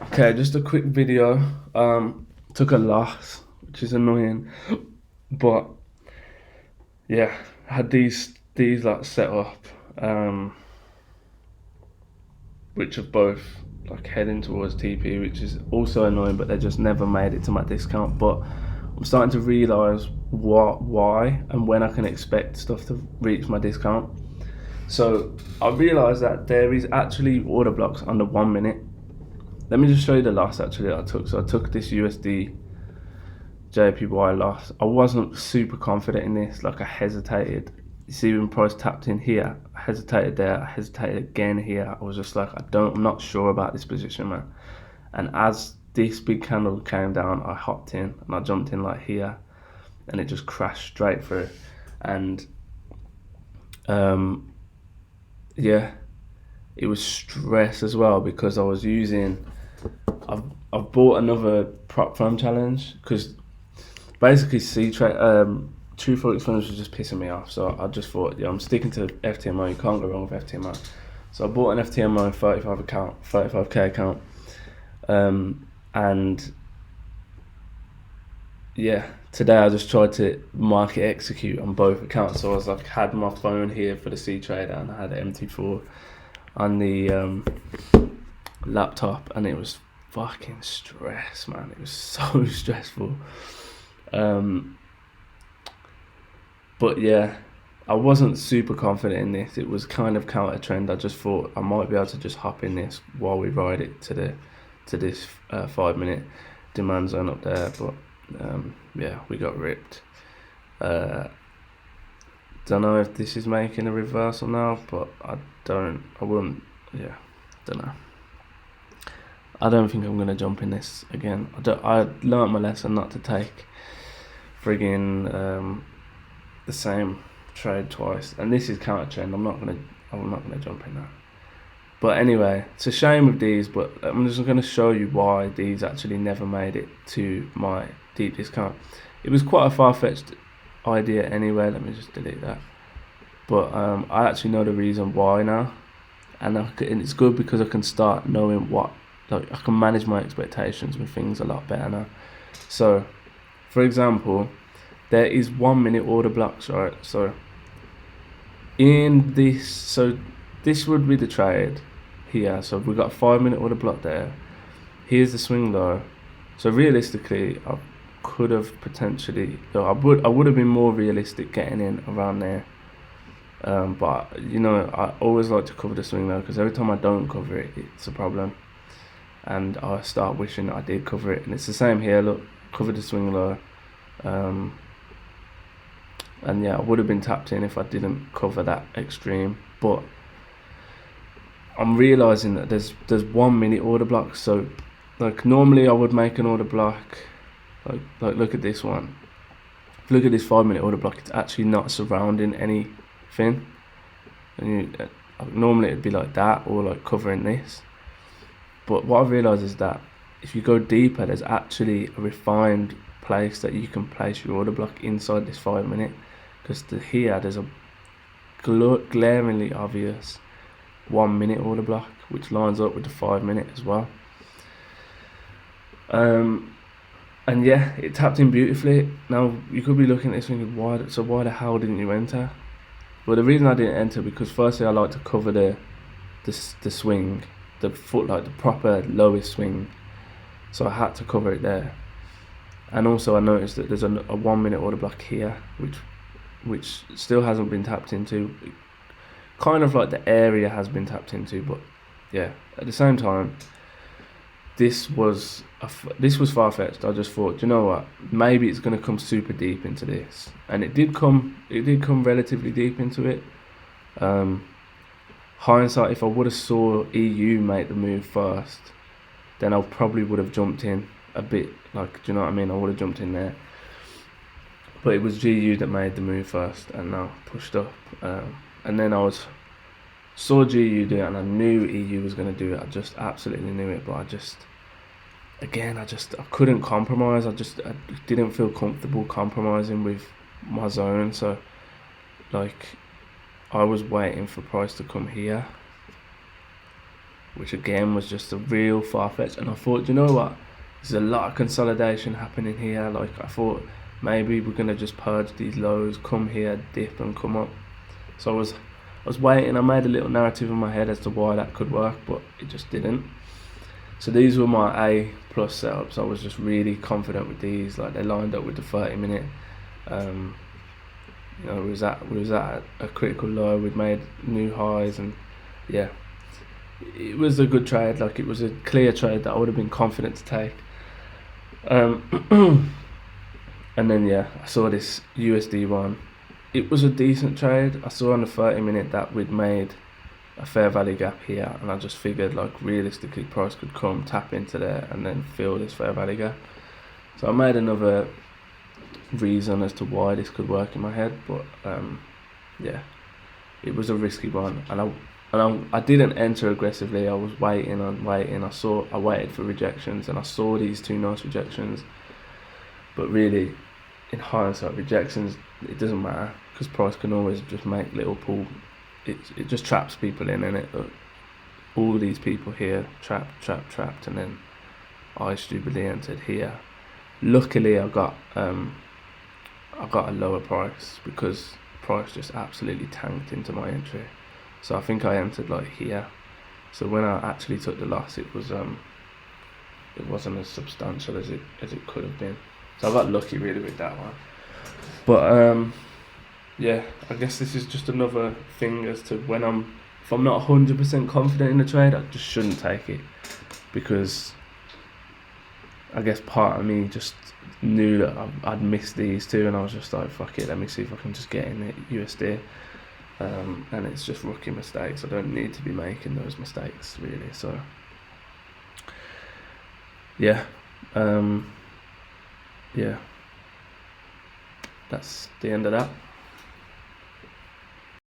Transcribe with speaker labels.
Speaker 1: Okay, just a quick video. Took a loss, which is annoying, but yeah, had these like set up, which are both like heading towards TP, which is also annoying. But they just never made it to my discount. But I'm starting to realise why, and when I can expect stuff to reach my discount. So I realised that there is actually order blocks under 1 minute. Let me just show you the loss actually that I took. So I took this USD JPY loss. I wasn't super confident in this. Like I hesitated. You see when price tapped in here, I hesitated there. I hesitated again here. I was just like, I'm not sure about this position, man. And as this big candle came down, I hopped in and I jumped in like here, and it just crashed straight through. And um, yeah, it was stress as well because I was using. I've bought another prop firm challenge because basically C trade truthful exposure was just pissing me off. So I just thought, yeah, I'm sticking to FTMO. You can't go wrong with FTMO. So I bought an FTMO 35k account, and yeah, today I just tried to market execute on both accounts. So I was like, had my phone here for the C trader, and I had the MT4 on the laptop, and it was fucking stress, man. It was so stressful. But yeah, I wasn't super confident in this. It was kind of counter trend. I just thought I might be able to just hop in this while we ride it to this 5 minute demand zone up there. But yeah, we got ripped. Don't know if this is making a reversal now, but I wouldn't. Yeah, don't know. I don't think I'm gonna jump in this again. I learnt my lesson not to take frigging the same trade twice, and this is counter trend. I'm not gonna jump in that. But anyway, it's a shame with these, but I'm just gonna show you why these actually never made it to my deep discount. It was quite a far-fetched idea anyway. Let me just delete that. But I actually know the reason why now, and it's good because I can start knowing what, like I can manage my expectations with things a lot better now. So, for example, there is 1 minute order blocks, right? So this would be the trade here. So we've got a 5 minute order block there. Here's the swing low. So realistically, I could have potentially, I would have been more realistic getting in around there. But you know, I always like to cover the swing low because every time I don't cover it, it's a problem, and I start wishing that I did cover it. And it's the same here. Look, cover the swing low. And yeah, I would have been tapped in if I didn't cover that extreme. But I'm realizing that there's 1 minute order blocks. So like normally I would make an order block, like look at this one. If you look at this 5 minute order block, it's actually not surrounding anything. And normally it'd be like that or like covering this. But what I've realized is that if you go deeper, there's actually a refined place that you can place your order block inside this 5 minute, because here there's a glaringly obvious 1 minute order block which lines up with the 5 minute as well. And yeah, it tapped in beautifully. Now you could be looking at this thinking, why the hell didn't you enter? Well, the reason I didn't enter, because firstly I like to cover the swing, the foot, like the proper lowest swing, so I had to cover it there. And also I noticed that there's a 1 minute order block here which still hasn't been tapped into. Kind of like the area has been tapped into, but yeah, at the same time this was far-fetched. I just thought, you know what, maybe it's going to come super deep into this, and it did come relatively deep into it. Hindsight, if I would have saw EU make the move first, then I probably would have jumped in a bit, like, do you know what I mean? I would have jumped in there. But it was GU that made the move first and now pushed up. And then saw GU do it, and I knew EU was going to do it. I just absolutely knew it, but I couldn't compromise. I didn't feel comfortable compromising with my zone. So, like, I was waiting for price to come here. which again was just a real far-fetched. And I thought, you know what, there's a lot of consolidation happening here. Like, I thought maybe we're gonna just purge these lows, come here, dip, and come up. So I was waiting. I made a little narrative in my head as to why that could work, but it just didn't. So these were my A plus setups. I was just really confident with these. Like, they lined up with the 30-minute. You know, we was at a critical low. We'd made new highs, and yeah, it was a good trade. Like, it was a clear trade that I would have been confident to take. And then yeah, I saw this USD one. It was a decent trade. I saw on the 30-minute that we'd made a fair value gap here, and I just figured, like, realistically price could come, tap into there, and then fill this fair value gap. So I made another reason as to why this could work in my head, but yeah, it was a risky one, and I didn't enter aggressively. I was waiting. I waited for rejections, and I saw these two nice rejections. But really, in hindsight, rejections, it doesn't matter, because price can always just make little pull. It just traps people in it. All these people here trapped, and then I stupidly entered here. Luckily, I got a lower price, because price just absolutely tanked into my entry. So I think I entered like here. So when I actually took the loss, it wasn't as substantial as it could have been. So I got lucky really with that one. But yeah, I guess this is just another thing as to if I'm not 100% confident in the trade, I just shouldn't take it, because I guess part of me just knew that I'd missed these two, and I was just like, fuck it, let me see if I can just get in it USD. And it's just rookie mistakes. I don't need to be making those mistakes, really. So yeah, yeah, that's the end of that.